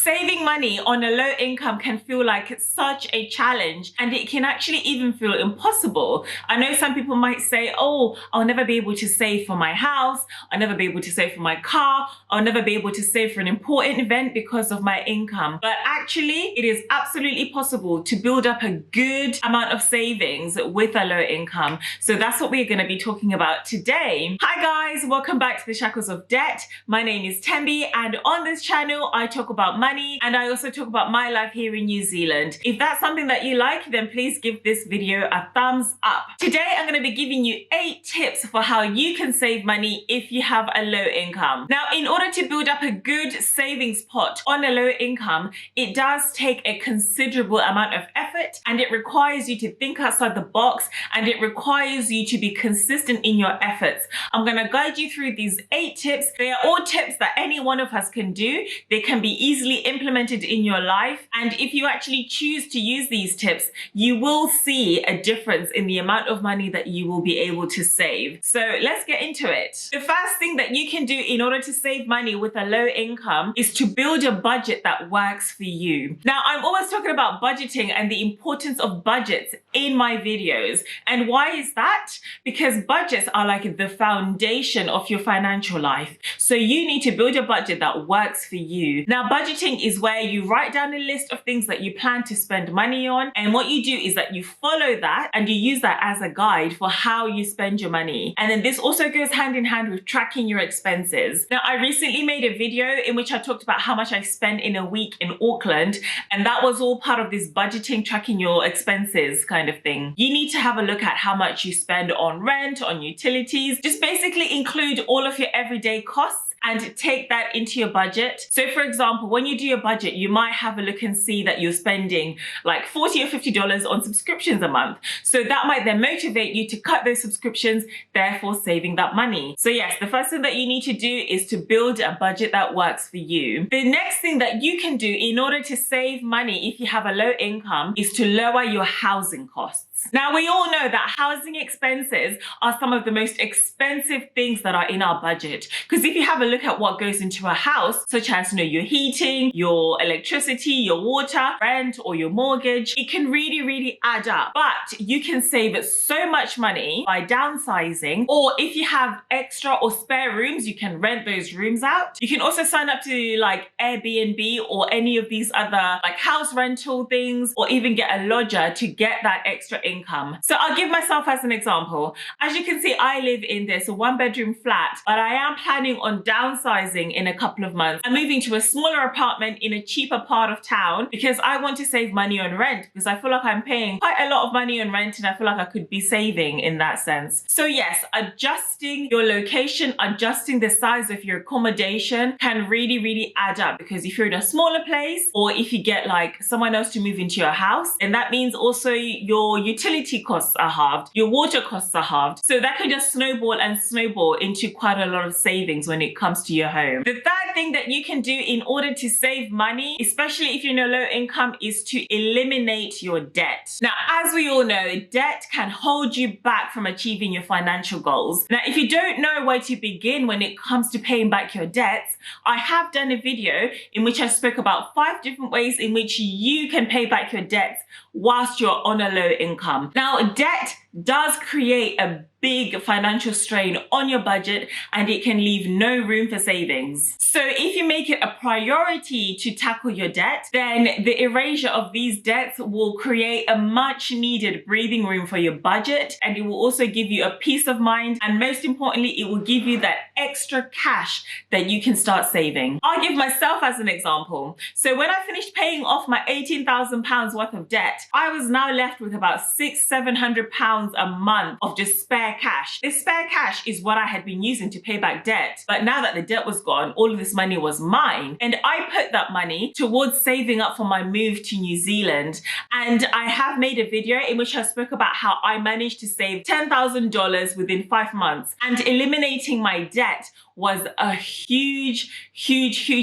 Saving money on a low income can feel like it's such a challenge, and it can actually even feel impossible. I know some people might say, oh, I'll never be able to save for my house, I'll never be able to save for my car, I'll never be able to save for an important event because of my income. But actually, it is absolutely possible to build up a good amount of savings with a low income. So that's what we're going to be talking about today. Hi guys, welcome back to the Shackles of Debt. My name is Tembi, and on this channel, I talk about money, and I also talk about my life here in New Zealand. If that's something that you like, then please give this video a thumbs up. Today, I'm going to be giving you 8 tips for how you can save money if you have a low income. Now, in order to build up a good savings pot on a low income, it does take a considerable amount of effort, and it requires you to think outside the box, and it requires you to be consistent in your efforts. I'm going to guide you through these 8 tips. They are all tips that any one of us can do. They can be easily implemented in your life, and if you actually choose to use these tips, you will see a difference in the amount of money that you will be able to save. So let's get into it. The first thing that you can do in order to save money with a low income is to build a budget that works for you. Now, I'm always talking about budgeting and the importance of budgets in my videos. And why is that? Because budgets are like the foundation of your financial life. So you need to build a budget that works for you. Now, budgeting is where you write down a list of things that you plan to spend money on. And what you do is that you follow that and you use that as a guide for how you spend your money. And then this also goes hand in hand with tracking your expenses. Now, I recently made a video in which I talked about how much I spend in a week in Auckland. And that was all part of this budgeting, tracking your expenses kind of thing. You need to have a look at how much you spend on rent, on utilities. Just basically include all of your everyday costs and take that into your budget. So for example, when you do your budget, you might have a look and see that you're spending like $40 or $50 on subscriptions a month. So that might then motivate you to cut those subscriptions, therefore saving that money. So yes, the first thing that you need to do is to build a budget that works for you. The next thing that you can do in order to save money if you have a low income is to lower your housing costs. Now, we all know that housing expenses are some of the most expensive things that are in our budget. Because if you have a look at what goes into a house, such as, your heating, your electricity, your water, rent, or your mortgage, it can really, really add up. But you can save so much money by downsizing, or if you have extra or spare rooms, you can rent those rooms out. You can also sign up to like Airbnb or any of these other like house rental things, or even get a lodger to get that extra income. So I'll give myself as an example. As you can see, I live in this 1-bedroom flat, but I am planning on downsizing in a couple of months. I'm moving to a smaller apartment in a cheaper part of town because I want to save money on rent, because I feel like I'm paying quite a lot of money on rent and I feel like I could be saving in that sense. So yes, adjusting your location, adjusting the size of your accommodation can really, really add up, because if you're in a smaller place, or if you get like someone else to move into your house, and that means also your utility costs are halved, your water costs are halved. So that can just snowball and snowball into quite a lot of savings when it comes to your home. The third thing that you can do in order to save money, especially if you're in a low income, is to eliminate your debt. Now, as we all know, debt can hold you back from achieving your financial goals. Now, if you don't know where to begin when it comes to paying back your debts, I have done a video in which I spoke about 5 different ways in which you can pay back your debts whilst you're on a low income. Now, debt does create a big financial strain on your budget, and it can leave no room for savings. So if you make it a priority to tackle your debt, then the erasure of these debts will create a much needed breathing room for your budget, and it will also give you a peace of mind, and most importantly, it will give you that extra cash that you can start saving. I'll give myself as an example. So when I finished paying off my £18,000 worth of debt, I was now left with about £600-700 a month of just spare cash. This spare cash is what I had been using to pay back debt. But now that the debt was gone, all of this money was mine. And I put that money towards saving up for my move to New Zealand. And I have made a video in which I spoke about how I managed to save $10,000 within 5 months. And eliminating my debt was a huge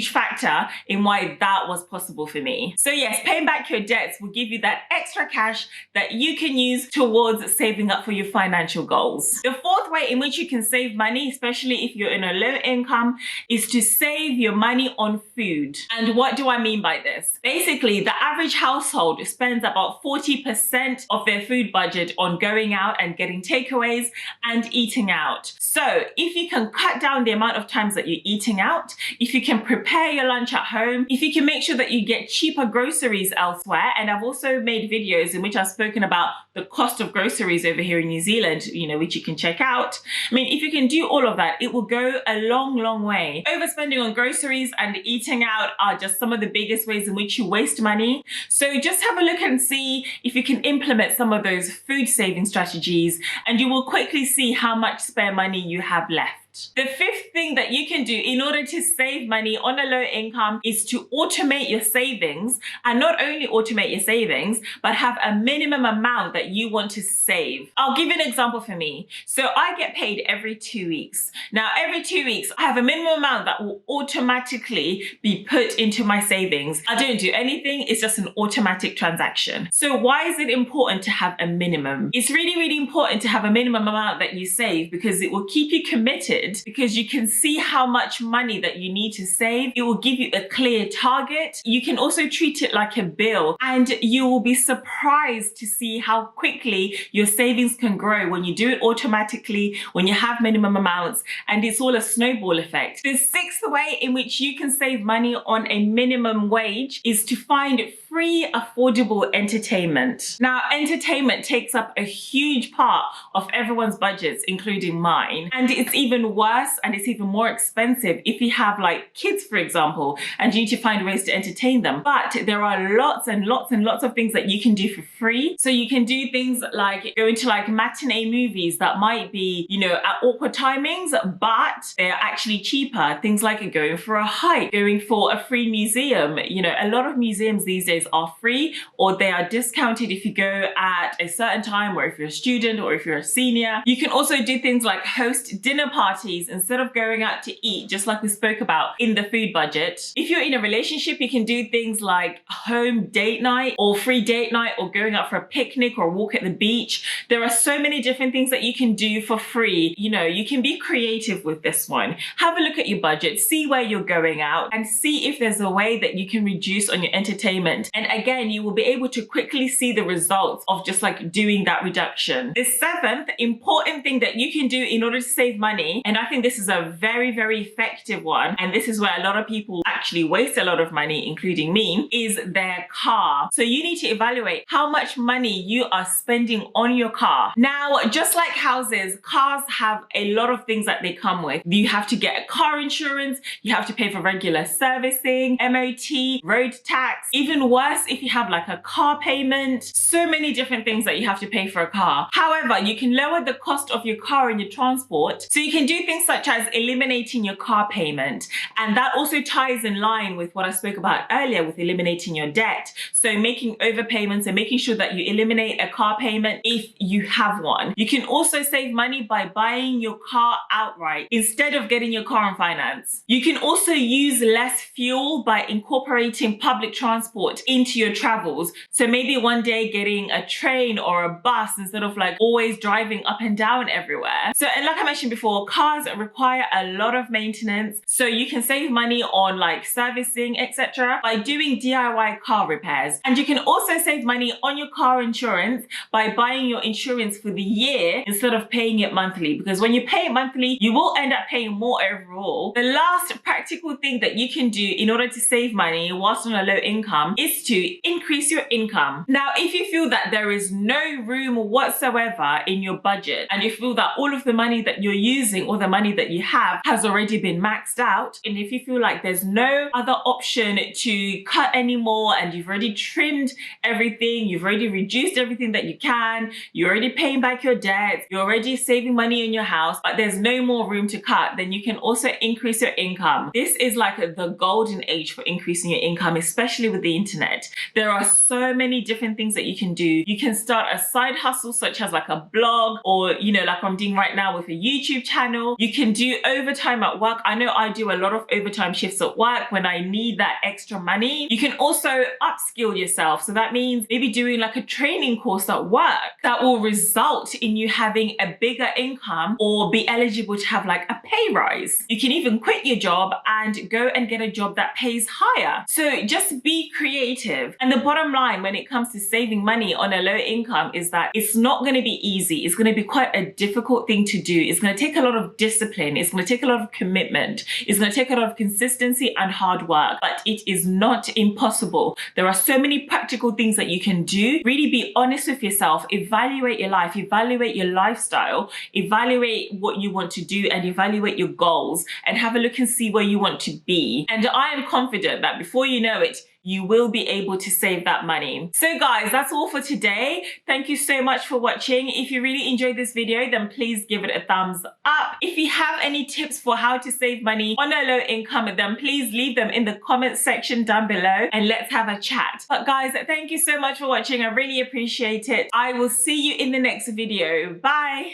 factor in why that was possible for me. So yes, paying back your debts will give you that extra cash that you can use towards saving up for your financial goals. The fourth way in which you can save money, especially if you're in a low income, is to save your money on food. And what do I mean by this? Basically, the average household spends about 40% of their food budget on going out and getting takeaways and eating out. So if you can cut down the amount of times that you're eating out, if you can prepare your lunch at home, if you can make sure that you get cheaper groceries elsewhere, and I've also made videos in which I've spoken about the cost of groceries over here in New Zealand, which you can check out. I mean, if you can do all of that, it will go a long way. Overspending on groceries and eating out are just some of the biggest ways in which you waste money. So just have a look and see if you can implement some of those food saving strategies, and you will quickly see how much spare money you have left. The fifth thing that you can do in order to save money on a low income is to automate your savings, and not only automate your savings, but have a minimum amount that you want to save. I'll give you an example for me. So I get paid every 2 weeks. Now, every 2 weeks, I have a minimum amount that will automatically be put into my savings. I don't do anything. It's just an automatic transaction. So why is it important to have a minimum? It's really important to have a minimum amount that you save, because it will keep you committed, because you can see how much money that you need to save. It will give you a clear target. You can also treat it like a bill, and you will be surprised to see how quickly your savings can grow when you do it automatically, when you have minimum amounts, and it's all a snowball effect. The sixth way in which you can save money on a minimum wage is to find free, affordable entertainment. Now, entertainment takes up a huge part of everyone's budgets, including mine. And it's even worse, and it's even more expensive if you have like kids, for example, and you need to find ways to entertain them. But there are lots of things that you can do for free. So you can do things like going to like matinee movies that might be, at awkward timings, but they're actually cheaper. Things like going for a hike, going for a free museum. A lot of museums these days are free, or they are discounted if you go at a certain time, or if you're a student, or if you're a senior. You can also do things like host dinner parties instead of going out to eat, just like we spoke about in the food budget. If you're in a relationship, you can do things like home date night, or free date night, or going out for a picnic or a walk at the beach. There are so many different things that you can do for free. You can be creative with this one. Have a look at your budget, see where you're going out, and see if there's a way that you can reduce on your entertainment. And again, you will be able to quickly see the results of just like doing that reduction. The seventh important thing that you can do in order to save money, and I think this is a very effective one, and this is where a lot of people actually waste a lot of money, including me, is their car. So you need to evaluate how much money you are spending on your car. Now, just like houses, cars have a lot of things that they come with. You have to get a car insurance, you have to pay for regular servicing, MOT, road tax, even worse if you have like a car payment. So many different things that you have to pay for a car. However, you can lower the cost of your car and your transport. So you can do things such as eliminating your car payment. And that also ties in line with what I spoke about earlier with eliminating your debt. So making overpayments and making sure that you eliminate a car payment if you have one. You can also save money by buying your car outright instead of getting your car on finance. You can also use less fuel by incorporating public transport into your travels. So maybe one day getting a train or a bus instead of like always driving up and down everywhere. So, and like I mentioned before, cars require a lot of maintenance. So you can save money on like servicing, etc. by doing DIY car repairs. And you can also save money on your car insurance by buying your insurance for the year instead of paying it monthly. Because when you pay it monthly, you will end up paying more overall. The last practical thing that you can do in order to save money whilst on a low income is to increase your income. Now, if you feel that there is no room whatsoever in your budget, and you feel that all of the money that you're using or the money that you have has already been maxed out, and if you feel like there's no other option to cut anymore, and you've already trimmed everything, you've already reduced everything that you can, you're already paying back your debts, you're already saving money in your house, but there's no more room to cut, then you can also increase your income. This is like the golden age for increasing your income, especially with the internet. internet. There are so many different things that you can do. You can start a side hustle such as like a blog, or like I'm doing right now with a YouTube channel. You can do overtime at work. I know I do a lot of overtime shifts at work when I need that extra money. You can also upskill yourself. So that means maybe doing like a training course at work that will result in you having a bigger income or be eligible to have like a pay rise. You can even quit your job and go and get a job that pays higher. So just be creative. And the bottom line when it comes to saving money on a low income is that it's not going to be easy. It's going to be quite a difficult thing to do. It's going to take a lot of discipline. It's going to take a lot of commitment. It's going to take a lot of consistency and hard work, but it is not impossible. There are so many practical things that you can do. Really be honest with yourself. Evaluate your life, evaluate your lifestyle, evaluate what you want to do, and evaluate your goals, and have a look and see where you want to be. And I am confident that before you know it, you will be able to save that money. So guys, that's all for today. Thank you so much for watching. If you really enjoyed this video, then please give it a thumbs up. If you have any tips for how to save money on a low income, then please leave them in the comment section down below and let's have a chat. But guys, thank you so much for watching. I really appreciate it. I will see you in the next video. Bye.